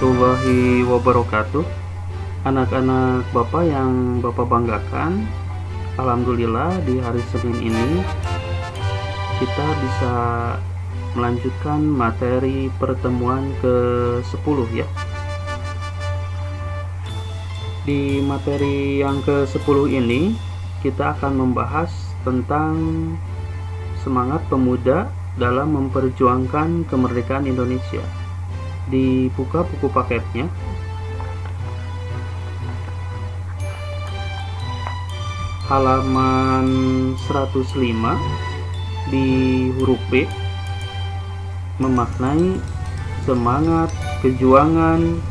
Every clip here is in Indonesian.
warahmatullahi wabarakatuh. Anak-anak Bapak yang Bapak banggakan, alhamdulillah di hari Senin ini kita bisa melanjutkan materi pertemuan ke-10 ya. Di materi yang ke-10 ini kita akan membahas tentang semangat pemuda dalam memperjuangkan kemerdekaan Indonesia. Dibuka buku paketnya. Halaman 105 di huruf B, memaknai semangat perjuangan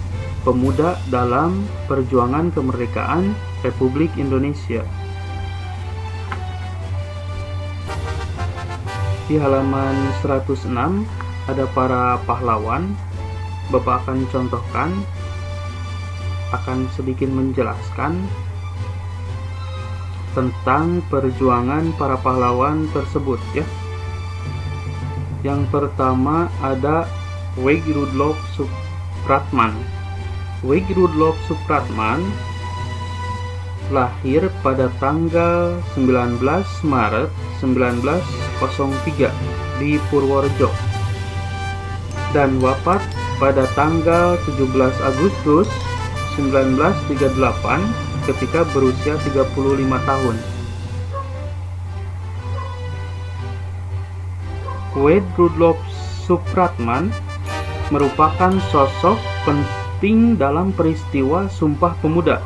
pemuda dalam perjuangan kemerdekaan Republik Indonesia. Di halaman 106 ada para pahlawan. Bapak akan contohkan, akan sedikit menjelaskan tentang perjuangan para pahlawan tersebut ya. Yang pertama ada Wage Rudolf Supratman. Wage Rudolf Supratman lahir pada tanggal 19 Maret 1903 di Purworejo dan wafat pada tanggal 17 Agustus 1938 ketika berusia 35 tahun. Wage Rudolf Supratman merupakan sosok penting dalam peristiwa Sumpah Pemuda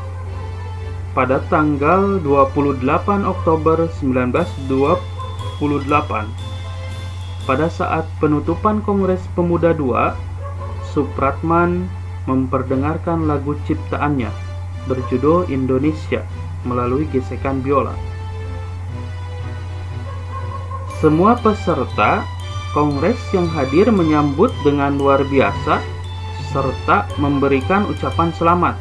pada tanggal 28 Oktober 1928. Pada saat penutupan Kongres Pemuda II, Supratman memperdengarkan lagu ciptaannya berjudul Indonesia melalui gesekan biola. Semua peserta Kongres yang hadir menyambut dengan luar biasa serta memberikan ucapan selamat.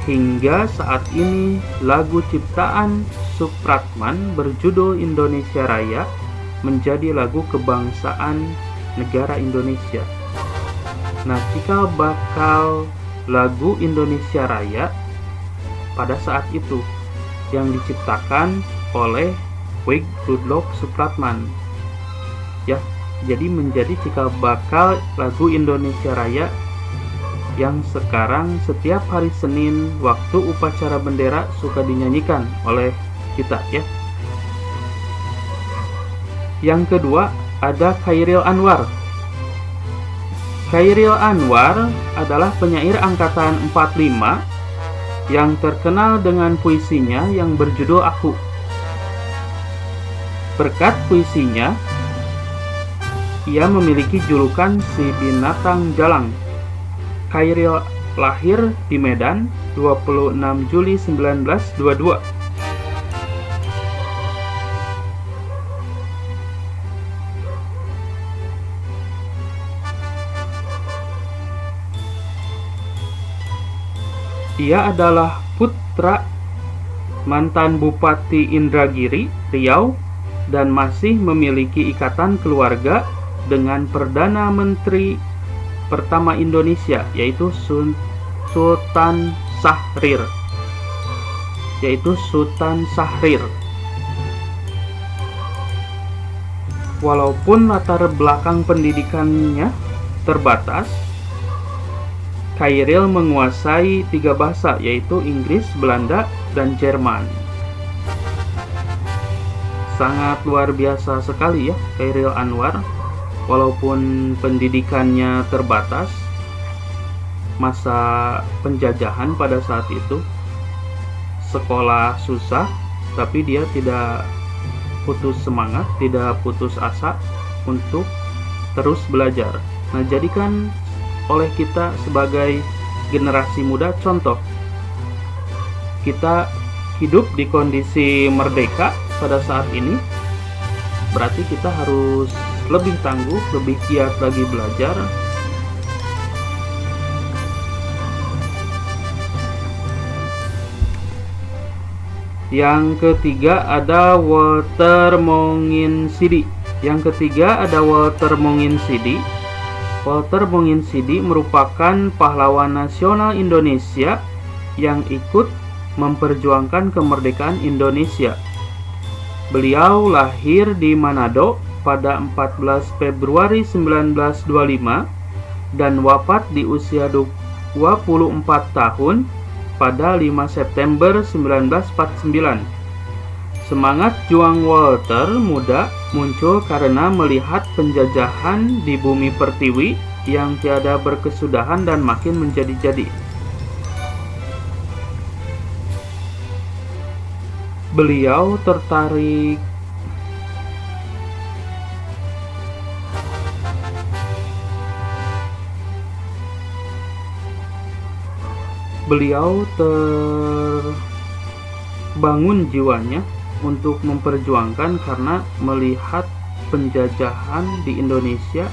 Hingga saat ini lagu ciptaan Supratman berjudul Indonesia Raya menjadi lagu kebangsaan negara Indonesia. Nah, cikal bakal lagu Indonesia Raya pada saat itu yang diciptakan oleh Wage Rudolf Supratman. Ya, jadi menjadi cikal bakal lagu Indonesia Raya yang sekarang setiap hari Senin waktu upacara bendera suka dinyanyikan oleh kita ya. Yang kedua ada Chairil Anwar. Chairil Anwar adalah penyair angkatan 45 yang terkenal dengan puisinya yang berjudul Aku. Berkat puisinya, ia memiliki julukan si binatang jalang. Chairil lahir di Medan 26 Juli 1922. Ia adalah putra mantan Bupati Indragiri, Riau, dan masih memiliki ikatan keluarga dengan Perdana Menteri pertama Indonesia, yaitu Sultan Syahrir. Walaupun latar belakang pendidikannya terbatas, Chairil menguasai 3 bahasa, yaitu Inggris, Belanda, dan Jerman. Sangat luar biasa sekali ya Chairil Anwar. Walaupun pendidikannya terbatas, masa penjajahan pada saat itu, sekolah susah, tapi dia tidak putus semangat, tidak putus asa untuk terus belajar. Nah, jadikan oleh kita sebagai generasi muda contoh. Kita hidup di kondisi merdeka pada saat ini, berarti kita harus lebih tangguh, lebih giat lagi belajar. Yang ketiga ada Walter Monginsidi. Walter Monginsidi merupakan pahlawan nasional Indonesia yang ikut memperjuangkan kemerdekaan Indonesia. Beliau lahir di Manado pada 14 Februari 1925 dan wafat di usia 24 tahun pada 5 September 1949. Semangat juang Walter muda muncul karena melihat penjajahan di bumi pertiwi yang tiada berkesudahan dan makin menjadi-jadi. Beliau terbangun jiwanya untuk memperjuangkan karena melihat penjajahan di Indonesia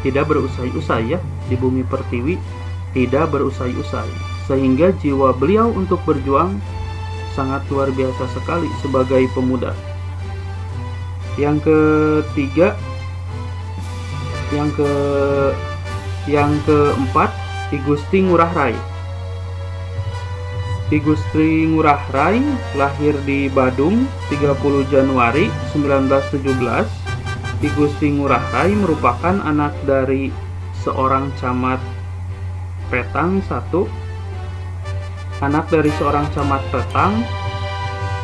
tidak berusai-usai ya, di bumi pertiwi tidak berusai-usai, sehingga jiwa beliau untuk berjuang sangat luar biasa sekali sebagai pemuda. Yang ketiga, yang keempat, Ki Gusti Ngurah Rai. Ki Gusti Ngurah Rai lahir di Badung 30 Januari 1917. Ki Gusti Ngurah Rai merupakan anak dari seorang camat Petang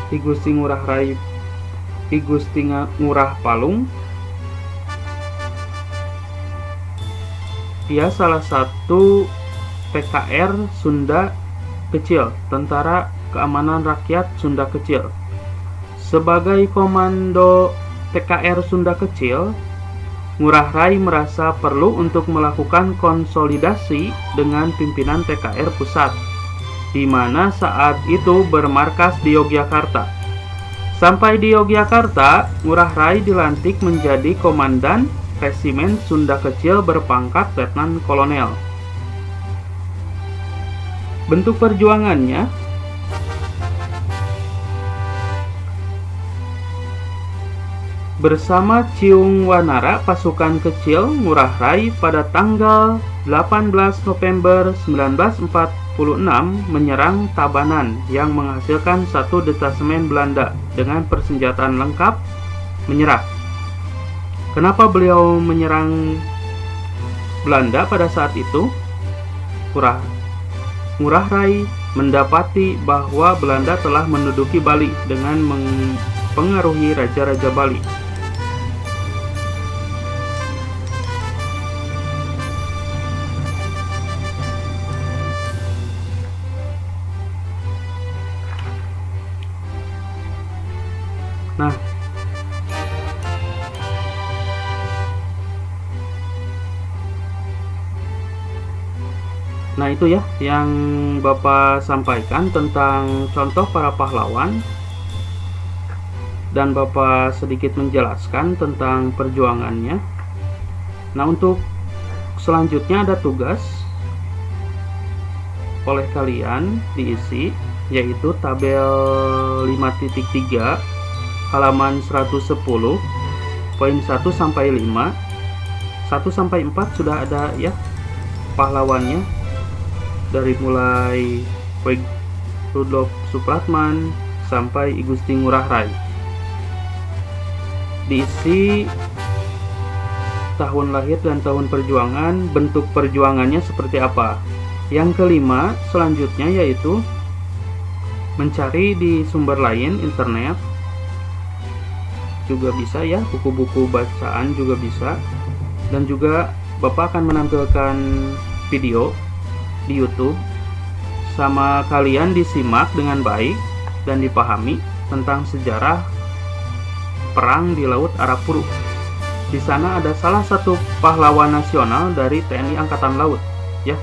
Ki Gusti Ngurah Rai, Ki Gusti Ngurah Palung. Dia salah satu PKR Sunda Kecil, Tentara Keamanan Rakyat Sunda Kecil. Sebagai komando TKR Sunda Kecil, Ngurah Rai merasa perlu untuk melakukan konsolidasi dengan pimpinan TKR Pusat, di mana saat itu bermarkas di Yogyakarta. Sampai di Yogyakarta, Ngurah Rai dilantik menjadi komandan Resimen Sunda Kecil berpangkat Letnan Kolonel. Bentuk perjuangannya bersama Ciung Wanara pasukan kecil Ngurah Rai pada tanggal 18 November 1946 menyerang Tabanan yang menghasilkan satu detasemen Belanda dengan persenjataan lengkap menyerah. Kenapa beliau menyerang Belanda pada saat itu? Ngurah Rai mendapati bahwa Belanda telah menduduki Bali dengan mempengaruhi raja-raja Bali. Nah itu ya yang Bapak sampaikan tentang contoh para pahlawan, dan Bapak sedikit menjelaskan tentang perjuangannya. Nah untuk selanjutnya ada tugas oleh kalian diisi, yaitu tabel 5.3 halaman 110 poin 1 sampai 5. 1 sampai 4 sudah ada ya pahlawannya, dari mulai Rudolf Supratman sampai I Gusti Ngurah Rai. Diisi tahun lahir dan tahun perjuangan, bentuk perjuangannya seperti apa. Yang kelima selanjutnya yaitu mencari di sumber lain, internet juga bisa ya, buku-buku bacaan juga bisa, dan juga Bapak akan menampilkan video di YouTube, sama kalian disimak dengan baik dan dipahami tentang sejarah perang di Laut Arab Puruk. Di sana ada salah satu pahlawan nasional dari TNI Angkatan Laut ya.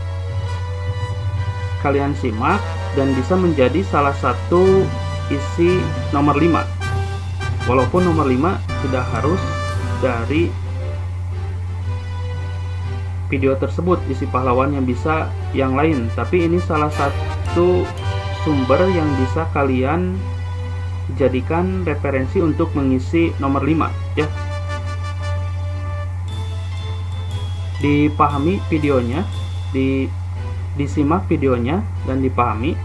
Kalian simak dan bisa menjadi salah satu isi nomor 5. Walaupun nomor 5 tidak harus dari video tersebut isi pahlawan, yang bisa yang lain, tapi ini salah satu sumber yang bisa kalian jadikan referensi untuk mengisi nomor 5 ya. dipahami videonya, disimak videonya dan dipahami.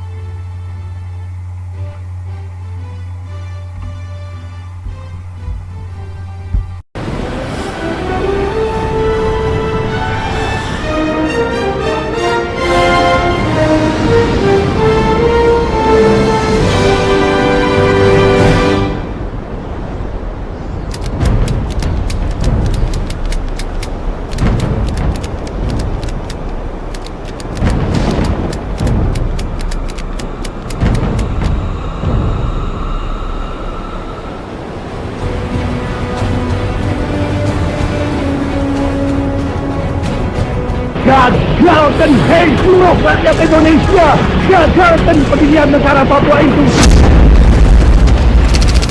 Gagalkan, hei seluruh rakyat Indonesia! Gagalkan pendirian negara Papua itu!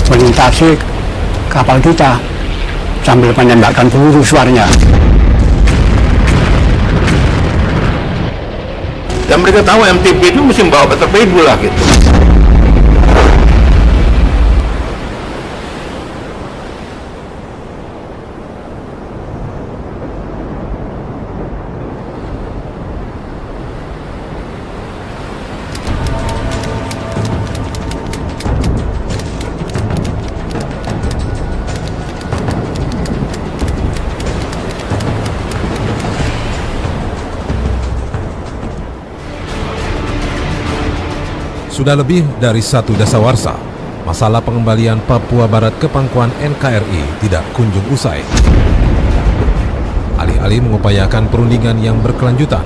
Melintasi kapal kita sambil menembakkan peluru suaranya. Dan mereka tahu MTB itu mesti bawa torpedo lah gitu. Sudah lebih dari 1 dasawarsa, masalah pengembalian Papua Barat ke pangkuan NKRI tidak kunjung usai. Alih-alih mengupayakan perundingan yang berkelanjutan,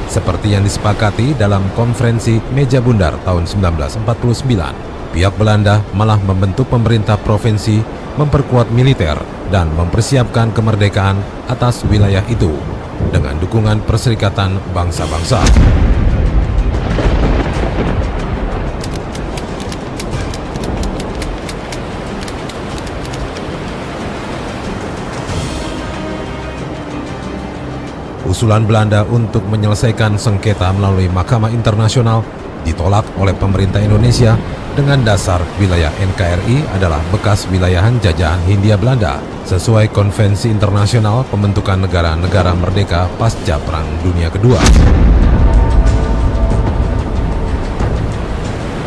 seperti yang disepakati dalam konferensi Meja Bundar tahun 1949, pihak Belanda malah membentuk pemerintah provinsi, memperkuat militer, dan mempersiapkan kemerdekaan atas wilayah itu dengan dukungan Perserikatan Bangsa-Bangsa. Usulan Belanda untuk menyelesaikan sengketa melalui Mahkamah Internasional ditolak oleh pemerintah Indonesia dengan dasar wilayah NKRI adalah bekas wilayahan jajahan Hindia Belanda sesuai Konvensi Internasional Pembentukan Negara-Negara Merdeka pasca Perang Dunia Kedua.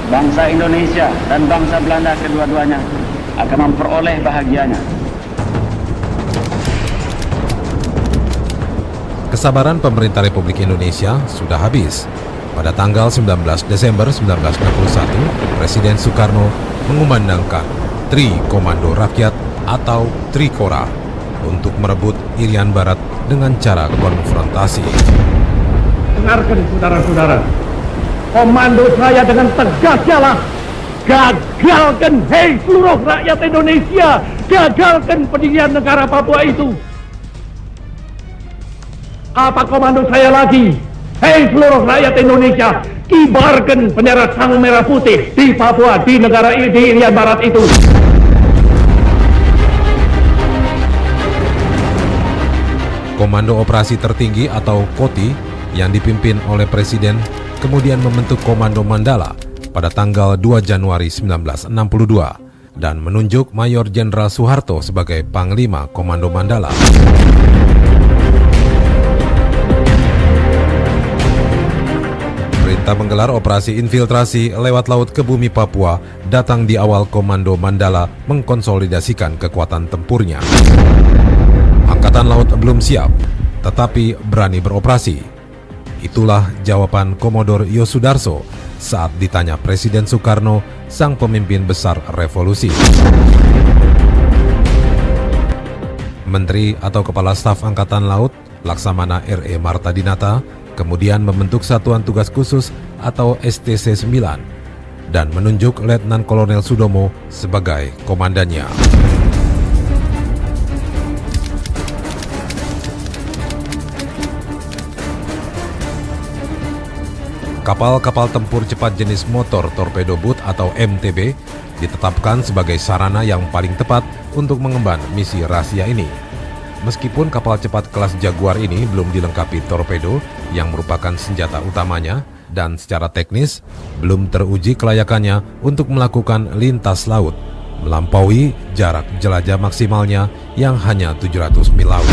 Bangsa Indonesia dan bangsa Belanda kedua-duanya akan memperoleh bahagianya. Kesabaran pemerintah Republik Indonesia sudah habis. Pada tanggal 19 Desember 1961, Presiden Soekarno mengumandangkan Tri Komando Rakyat atau Trikora untuk merebut Irian Barat dengan cara konfrontasi. Dengarkan saudara-saudara, komando saya dengan tegas ialah gagalkan, hei seluruh rakyat Indonesia, gagalkan pendirian negara Papua itu. Apa komando saya lagi? Hei seluruh rakyat Indonesia, kibarkan bendera sang merah putih di Papua, di negara di Irian Barat itu. Komando Operasi Tertinggi atau KOTI yang dipimpin oleh Presiden kemudian membentuk Komando Mandala pada tanggal 2 Januari 1962 dan menunjuk Mayor Jenderal Soeharto sebagai Panglima Komando Mandala. Perintah menggelar operasi infiltrasi lewat laut ke bumi Papua datang di awal Komando Mandala mengkonsolidasikan kekuatan tempurnya. Angkatan Laut belum siap, tetapi berani beroperasi. Itulah jawaban Komodor Yosudarso saat ditanya Presiden Soekarno, sang pemimpin besar revolusi. Menteri atau Kepala Staf Angkatan Laut, Laksamana R.E. Marta Dinata, kemudian membentuk Satuan Tugas Khusus atau STC-9 dan menunjuk Letnan Kolonel Sudomo sebagai komandannya. Kapal-kapal tempur cepat jenis motor torpedo boat atau MTB ditetapkan sebagai sarana yang paling tepat untuk mengemban misi rahasia ini. Meskipun kapal cepat kelas Jaguar ini belum dilengkapi torpedo yang merupakan senjata utamanya dan secara teknis belum teruji kelayakannya untuk melakukan lintas laut, melampaui jarak jelajah maksimalnya yang hanya 700 mil laut.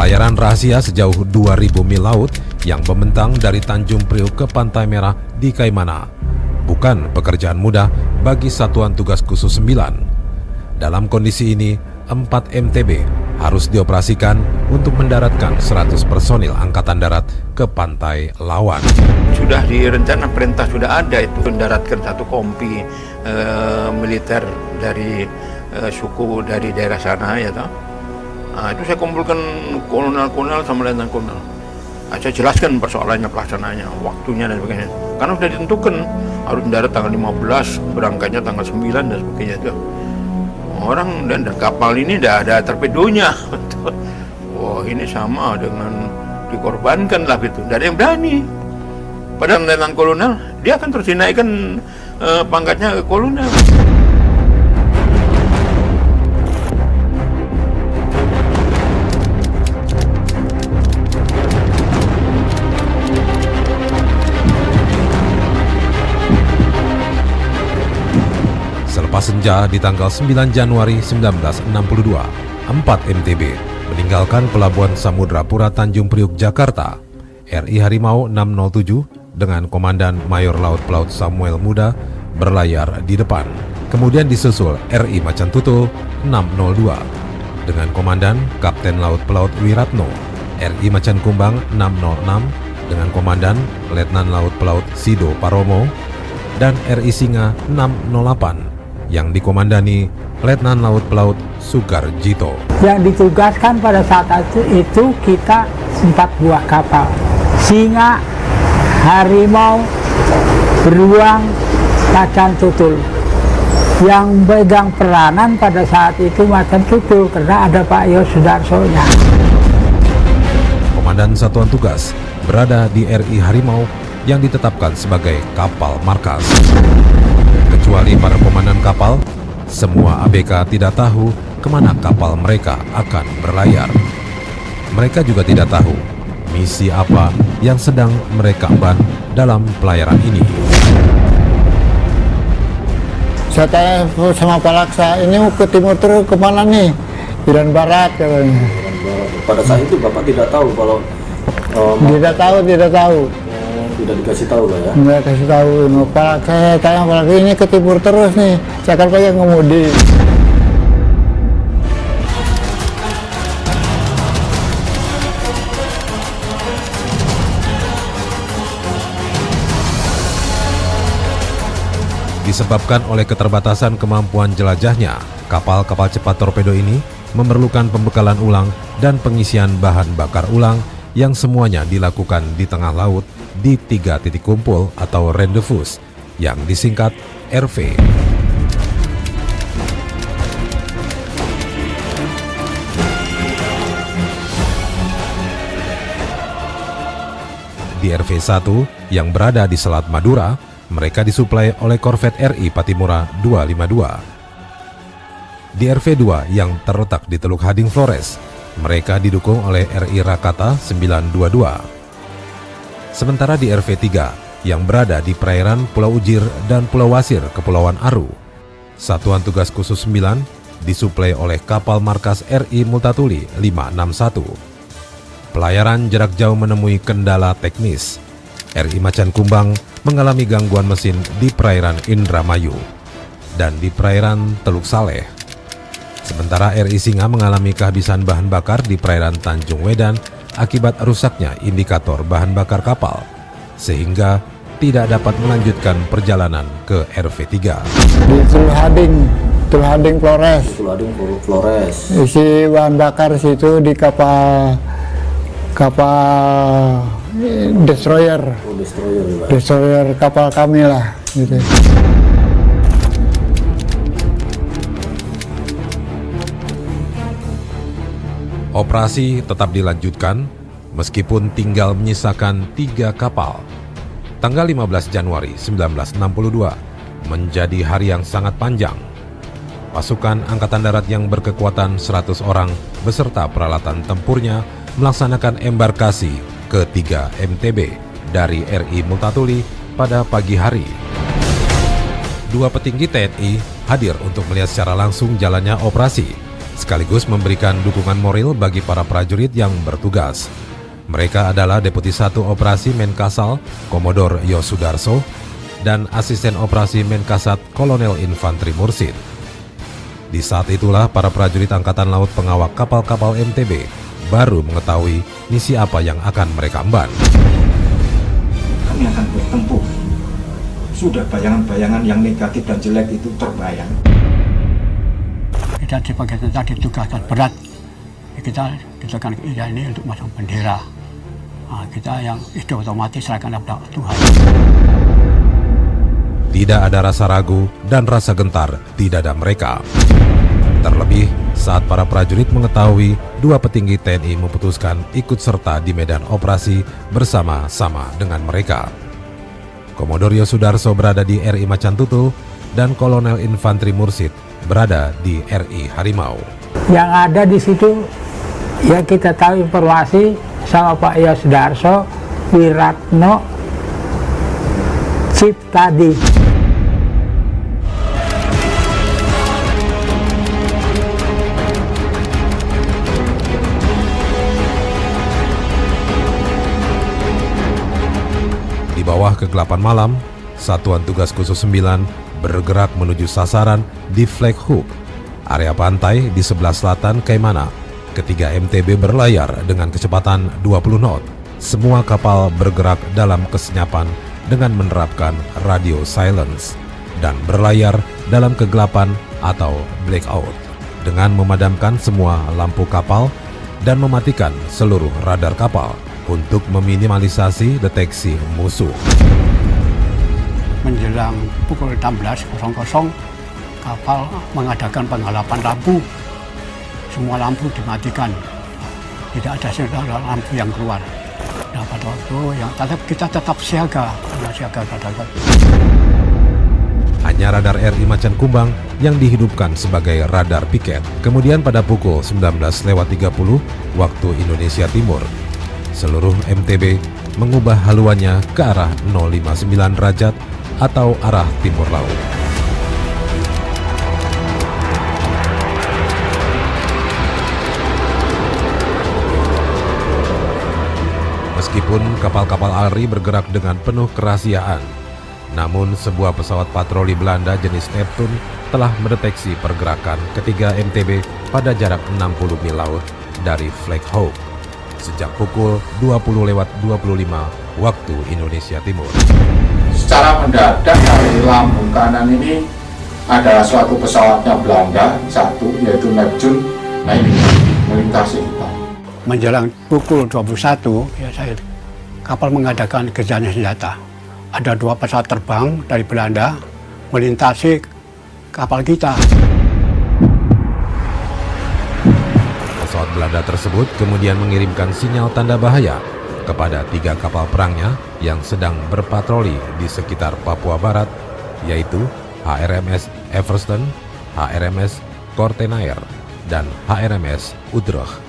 Pelayaran rahasia sejauh 2.000 mil laut yang membentang dari Tanjung Priok ke Pantai Merah di Kaimana bukan pekerjaan mudah bagi Satuan Tugas Khusus 9. Dalam kondisi ini, 4 MTB harus dioperasikan untuk mendaratkan 100 personil Angkatan Darat ke pantai lawan. Sudah direncana, perintah sudah ada itu, mendaratkan satu kompi militer dari suku dari daerah sana, ya toh. Nah, itu saya kumpulkan kolonel-kolonel sama letnan kolonel. Nah, saya jelaskan persoalannya, pelaksanaannya, waktunya dan sebagainya. Karena sudah ditentukan harus mendarat tanggal 15, berangkatnya tanggal 9 dan sebagainya itu. Orang dan kapal ini tidak ada torpedonya. Wah, ini sama dengan dikorbankan lah gitu. Tidak ada yang berani. Padahal letnan kolonel, dia akan terus dinaikkan pangkatnya ke kolonel. Selepas senja di tanggal 9 Januari 1962, 4 MTB meninggalkan Pelabuhan Samudrapura Tanjung Priok, Jakarta. RI Harimau 607 dengan Komandan Mayor Laut Pelaut Samuel Muda berlayar di depan. Kemudian disusul RI Macan Tutul 602 dengan Komandan Kapten Laut Pelaut Wiratno, RI Macan Kumbang 606 dengan Komandan Letnan Laut Pelaut Sido Paromo, dan RI Singa 608 yang dikomandani Letnan Laut Pelaut Sukarjito. Yang ditugaskan pada saat itu kita 4 buah kapal. Singa, Harimau, Beruang, Macan Tutul. Yang pegang peranan pada saat itu Macan Tutul karena ada Pak Yos Sudarsonya. Komandan Satuan Tugas berada di RI Harimau yang ditetapkan sebagai kapal markas. Kecuali para komandan kapal, semua ABK tidak tahu kemana kapal mereka akan berlayar. Mereka juga tidak tahu misi apa yang sedang mereka emban dalam pelayaran ini. Saya tanya sama Pak Laksa, ini mau ke timur terus kemana nih? Iran Barat katanya. Pada saat itu Bapak tidak tahu kalau Tidak tahu. Tidak dikasih tahu Pak ya? Nggak kasih tahu. Pak, saya tanya Pak Laksa, ini ke timur terus nih. Saya akan pakai ngemudi. Disebabkan oleh keterbatasan kemampuan jelajahnya, kapal-kapal cepat torpedo ini memerlukan pembekalan ulang dan pengisian bahan bakar ulang yang semuanya dilakukan di tengah laut di 3 titik kumpul atau rendezvous yang disingkat RV. Di RV1 yang berada di Selat Madura, mereka disuplai oleh korvet RI Patimura 252. Di RV2 yang terletak di Teluk Hading Flores, mereka didukung oleh RI Rakata 922. Sementara di RV3 yang berada di perairan Pulau Ujir dan Pulau Wasir, Kepulauan Aru, Satuan Tugas Khusus 9 disuplai oleh kapal markas RI Multatuli 561. Pelayaran jarak jauh menemui kendala teknis. RI Macan Kumbang mengalami gangguan mesin di perairan Indramayu dan di perairan Teluk Saleh. Sementara RI Singa mengalami kehabisan bahan bakar di perairan Tanjung Wedan akibat rusaknya indikator bahan bakar kapal, sehingga tidak dapat melanjutkan perjalanan ke RV3. Di Teluk Hading Flores. Flores. Isi bahan bakar situ di kapal destroyer. Destroyer kapal kami lah gitu. Operasi tetap dilanjutkan meskipun tinggal menyisakan 3 kapal. Tanggal 15 Januari 1962 menjadi hari yang sangat panjang. Pasukan Angkatan Darat yang berkekuatan 100 orang beserta peralatan tempurnya melaksanakan embarkasi ke-3 MTB dari RI Multatuli pada pagi hari. 2 petinggi TNI hadir untuk melihat secara langsung jalannya operasi, sekaligus memberikan dukungan moral bagi para prajurit yang bertugas. Mereka adalah Deputi 1 Operasi Menkasal, Komodor Yosudarso, dan Asisten Operasi Menkasat, Kolonel Infantri Mursid. Di saat itulah para prajurit Angkatan Laut pengawal kapal-kapal MTB baru mengetahui misi apa yang akan mereka emban. Kami akan bertempur. Sudah bayangan-bayangan yang negatif dan jelek itu terbayang. Kita sebagai tentara ditugaskan berat. Kita kan ini untuk masang bendera. Nah, kita yang itu otomatis serahkan kepada Tuhan. Tidak ada rasa ragu dan rasa gentar di dada mereka. Terlebih saat para prajurit mengetahui 2 petinggi TNI memutuskan ikut serta di medan operasi bersama-sama dengan mereka. Komodor Yosudarso berada di RI Macan Tutul dan Kolonel Infantri Mursid berada di RI Harimau. Yang ada di situ ya kita tahu informasi sama Pak Yosudarso, Wiratno, Ciptadi. Di bawah kegelapan malam, Satuan Tugas Khusus 9 bergerak menuju sasaran di Flag Hook, area pantai di sebelah selatan Kaimana. Ketiga MTB berlayar dengan kecepatan 20 knot. Semua kapal bergerak dalam kesenyapan dengan menerapkan radio silence dan berlayar dalam kegelapan atau blackout dengan memadamkan semua lampu kapal dan mematikan seluruh radar kapal untuk meminimalisasi deteksi musuh. Menjelang pukul 16.00, kapal mengadakan penghalapan lampu. Semua lampu dimatikan, tidak ada lampu yang keluar. Nah, pada waktu yang kita tetap siaga, Hanya radar RI Macan Kumbang yang dihidupkan sebagai radar piket. Kemudian pada pukul 19.30 waktu Indonesia Timur, seluruh MTB mengubah haluannya ke arah 059 derajat atau arah timur laut. Meskipun kapal-kapal ARI bergerak dengan penuh kerahasiaan, namun sebuah pesawat patroli Belanda jenis Neptune telah mendeteksi pergerakan ketiga MTB pada jarak 60 mil laut dari Flag Hook sejak pukul 20.25 waktu Indonesia Timur. Secara mendadak dari lambung kanan ini ada suatu pesawatnya Belanda, satu yaitu Neptune, nah ini melintasi kita. Menjelang pukul 21, kapal mengadakan gencatan senjata. Ada 2 pesawat terbang dari Belanda melintasi kapal kita. Pesawat Belanda tersebut kemudian mengirimkan sinyal tanda bahaya kepada 3 kapal perangnya yang sedang berpatroli di sekitar Papua Barat, yaitu HRMS Everston, HRMS Kortenaer, dan HRMS Utrecht.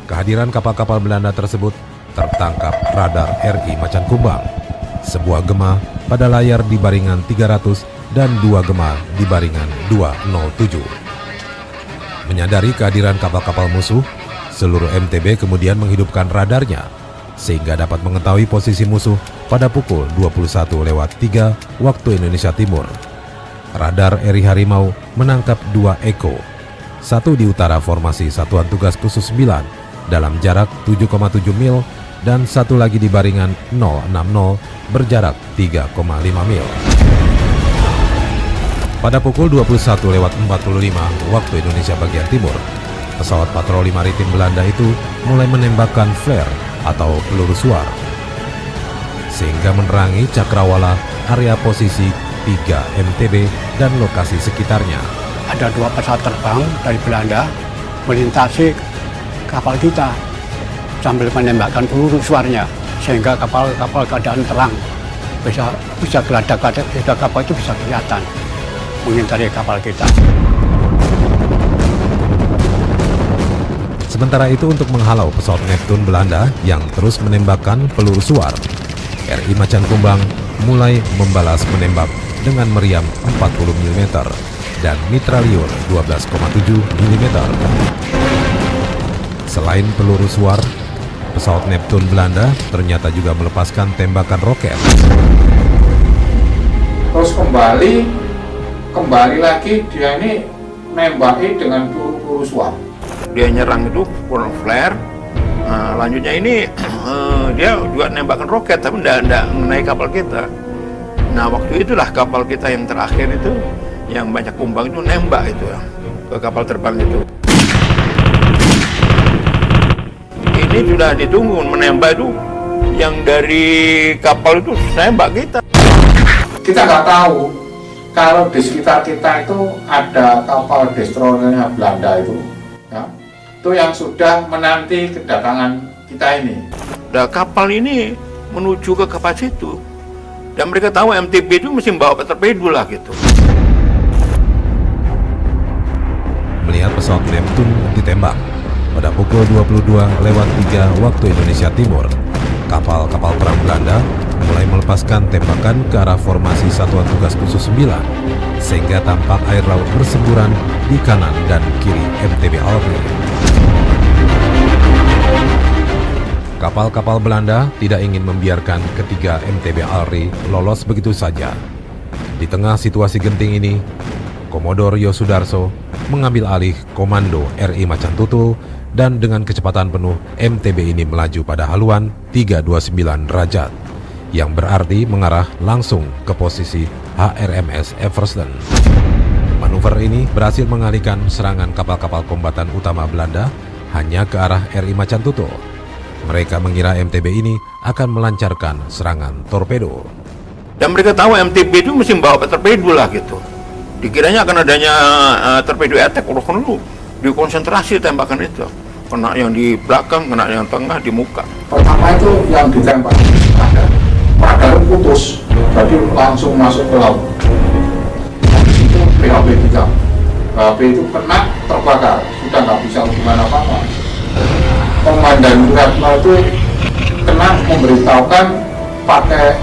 Kehadiran kapal-kapal Belanda tersebut tertangkap radar RI Macan Kumbang. Sebuah gema pada layar di baringan 300 dan 2 gema di baringan 207. Menyadari kehadiran kapal-kapal musuh, seluruh MTB kemudian menghidupkan radarnya sehingga dapat mengetahui posisi musuh pada pukul 21.03 waktu Indonesia Timur. Radar RI Harimau menangkap 2 Eko, satu di utara formasi Satuan Tugas Khusus 9 dalam jarak 7,7 mil dan satu lagi di baringan 060 berjarak 3,5 mil. Pada pukul 21.45 waktu Indonesia bagian timur, pesawat patroli maritim Belanda itu mulai menembakkan flare atau peluru suar sehingga menerangi cakrawala area posisi 3 MTB dan lokasi sekitarnya. Ada 2 pesawat terbang dari Belanda melintasi kapal kita sambil menembakkan peluru suarnya sehingga kapal keadaan terang, bisa geladak-geladak, kapal itu bisa kelihatan mengintari kapal kita. Sementara itu untuk menghalau pesawat Neptune Belanda yang terus menembakkan peluru suar, RI Macan Kumbang mulai membalas menembak dengan meriam 40 mm dan mitraliur 12,7 mm. Selain peluru suar, pesawat Neptune Belanda ternyata juga melepaskan tembakan roket. Terus kembali lagi dia ini nembaki dengan peluru suar. Dia nyerang itu flare. Nah, lanjutnya ini dia juga nembakkan roket, tapi tidak mengenai kapal kita. Nah, waktu itulah kapal kita yang terakhir itu, yang banyak kumbang itu nembak itu ke kapal terbang itu. Ini sudah ditunggu, menembak itu yang dari kapal itu nembak kita. Kita nggak tahu kalau di sekitar kita itu ada kapal destroyernya Belanda itu, ya, itu yang sudah menanti kedatangan kita ini. Nah, kapal ini menuju ke kapal situ, dan mereka tahu MTB itu mesti bawa torpedo lah gitu. Melihat pesawat Neptune ditembak pada pukul 22:03 waktu Indonesia Timur, kapal-kapal perang Belanda mulai melepaskan tembakan ke arah formasi Satuan Tugas Khusus 9, sehingga tampak air laut bersemburan di kanan dan kiri MTB Alri. Kapal-kapal Belanda tidak ingin membiarkan ketiga MTB Alri lolos begitu saja. Di tengah situasi genting ini, Komodor Yosudarso mengambil alih komando RI Macan Tutul, dan dengan kecepatan penuh MTB ini melaju pada haluan 329 derajat, yang berarti mengarah langsung ke posisi HRMS Eversden. Manuver ini berhasil mengalihkan serangan kapal-kapal kombatan utama Belanda hanya ke arah RI Macan Tutul. Mereka mengira MTB ini akan melancarkan serangan torpedo. Dan mereka tahu MTB itu mesti bawa torpedo lah gitu. Dikiranya akan adanya torpedo attack, dulu dikonsentrasi tembakan itu. Kena yang di belakang, kena yang tengah, di muka. Pertama itu yang ditembak radar putus, jadi langsung masuk ke laut. Itu PHP 3. PHP itu kena terbakar, sudah nggak bisa hubungan apa-apa. Komandan Wiratno itu kena memberitahukan pakai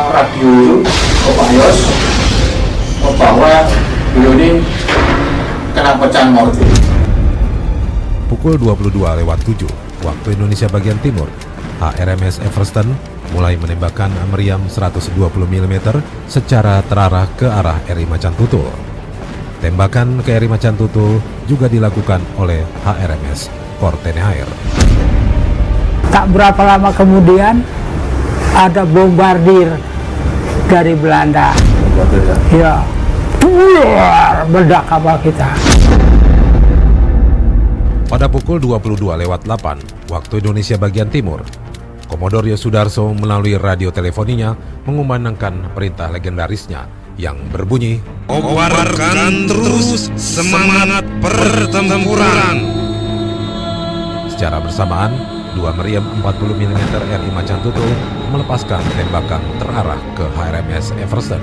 radio itu ke Pak Yos bahwa beliau ini kena pecahan mortir. Pukul 22:07 waktu Indonesia bagian timur, HRMS Eversden mulai menembakkan meriam 120 mm secara terarah ke arah RI Macan Tutul. Tembakan ke RI Macan Tutul juga dilakukan oleh HRMS Kortene Air. Tak berapa lama kemudian ada bombardir dari Belanda. Ya, meledak kapal kita. Pada pukul 22:08 waktu Indonesia bagian timur, Komodor Yosudarso melalui radio telefoninya mengumandangkan perintah legendarisnya yang berbunyi, "Kobarkan terus semangat pertempuran." Secara bersamaan, dua meriam 40 mm RI Macan Tutul melepaskan tembakan terarah ke HRMS Eversden.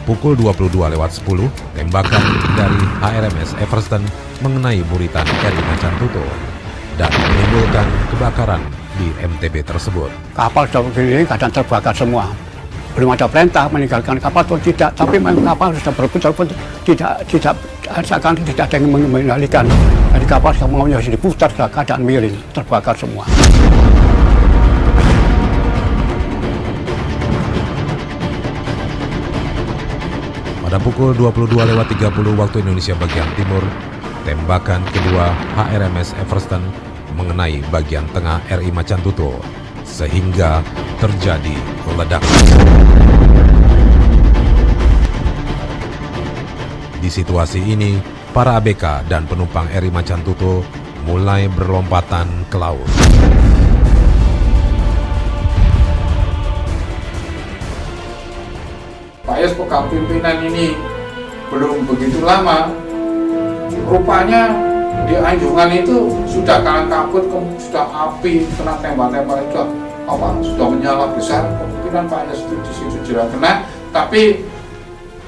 Pukul 22:10, tembakan dari HRMS Eversden mengenai buritan RI Macan Tutul dan menimbulkan kebakaran di MTB tersebut. Kapal sudah begini keadaan terbakar semua. Belum ada perintah meninggalkan kapal atau tidak, tapi memang kapal sudah berputar pun tidak seakan tidak ada yang mengendalikan. Jadi kapal semuanya sudah diputar dalam keadaan miring, terbakar semua. Pada pukul 22:30 waktu Indonesia bagian timur, tembakan kedua HRMS Eversden mengenai bagian tengah RI Macan Tutul, sehingga terjadi ledakan. Di situasi ini, para ABK dan penumpang RI Macan Tutul mulai berlompatan ke laut. Pak Yos pegang pimpinan ini belum begitu lama, rupanya di anjungan itu sudah kalang kabut, sudah api, kena tembak-tembak itu sudah menyala besar. Kemungkinan Pak Yos itu di situ juga kena, tapi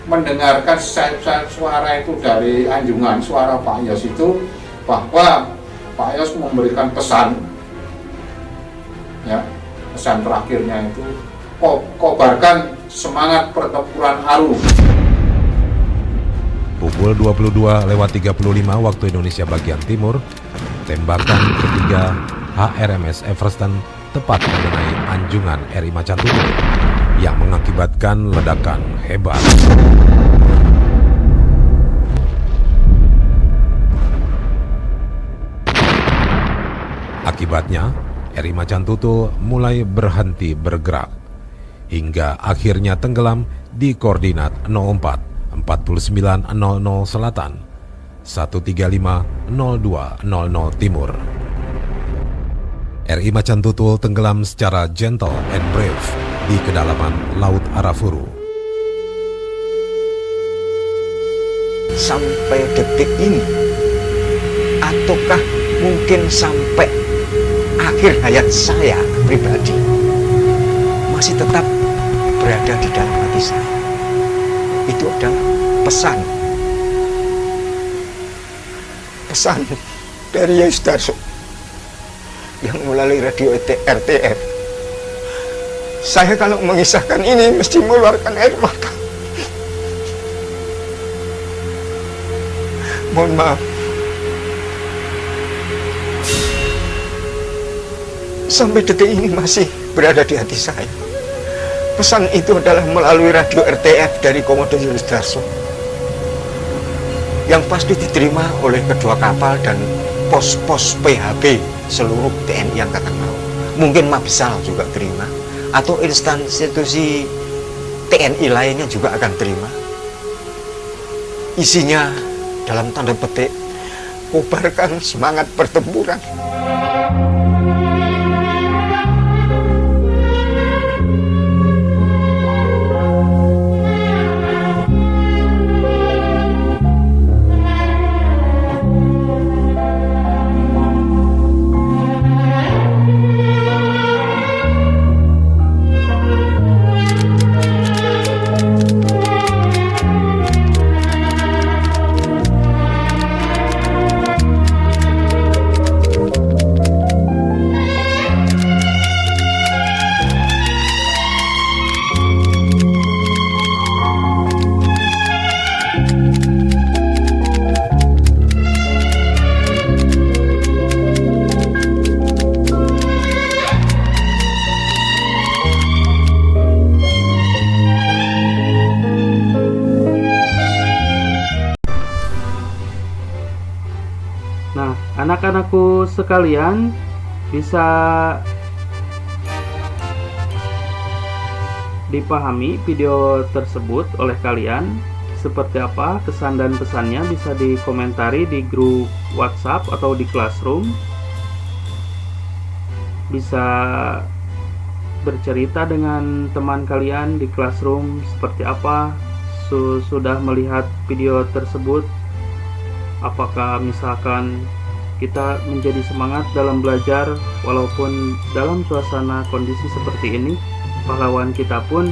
mendengarkan sayap-sayap suara itu dari anjungan suara Pak Yos itu bahwa Pak Yos memberikan pesan, ya, pesan terakhirnya itu kobarkan semangat pertempuran harum. Pukul 22.35 waktu Indonesia bagian timur, tembakan ketiga HRMS Everston tepat mengenai anjungan RI Macan Tutul yang mengakibatkan ledakan hebat. Akibatnya, RI Macan Tutul mulai berhenti bergerak hingga akhirnya tenggelam di koordinat 04 4900 Selatan, 135 0200 Timur. RI Macan Tutul tenggelam secara gentle and brave di kedalaman Laut Arafuru. Sampai detik ini, ataukah mungkin sampai akhir hayat saya pribadi, masih tetap berada di dalam hati saya. Itu adalah pesan dari Yai Sudarso yang melalui radio RTF. Saya kalau mengisahkan ini mesti mengeluarkan air mata. Mohon maaf. Sampai detik ini masih berada di hati saya. Pesan itu adalah melalui radio RTF dari Komodo Yai Sudarso, yang pasti diterima oleh kedua kapal dan pos-pos PHB seluruh TNI Angkatan Laut. Mungkin Mabsal juga terima, atau institusi TNI lainnya juga akan terima. Isinya dalam tanda petik, kobarkan semangat pertempuran. Nah, anak-anakku sekalian, bisa dipahami video tersebut oleh kalian seperti apa kesan dan pesannya, bisa dikomentari di grup WhatsApp atau di Classroom. Bisa bercerita dengan teman kalian di Classroom seperti apa sudah melihat video tersebut. Apakah misalkan kita menjadi semangat dalam belajar walaupun dalam suasana kondisi seperti ini, pahlawan kita pun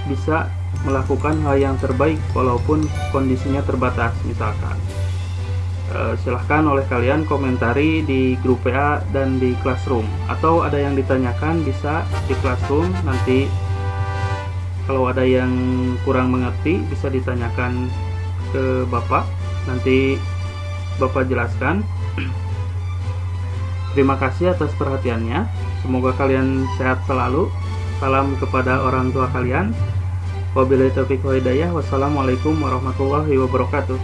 bisa melakukan hal yang terbaik walaupun kondisinya terbatas misalkan. Silahkan oleh kalian komentari di grup PA dan di Classroom, atau ada yang ditanyakan bisa di Classroom. Nanti kalau ada yang kurang mengerti bisa ditanyakan ke Bapak, nanti Bapak jelaskan. Terima kasih atas perhatiannya. Semoga kalian sehat selalu. Salam kepada orang tua kalian. Wabillahi taufiq wa hidayah. Wassalamualaikum warahmatullahi wabarakatuh.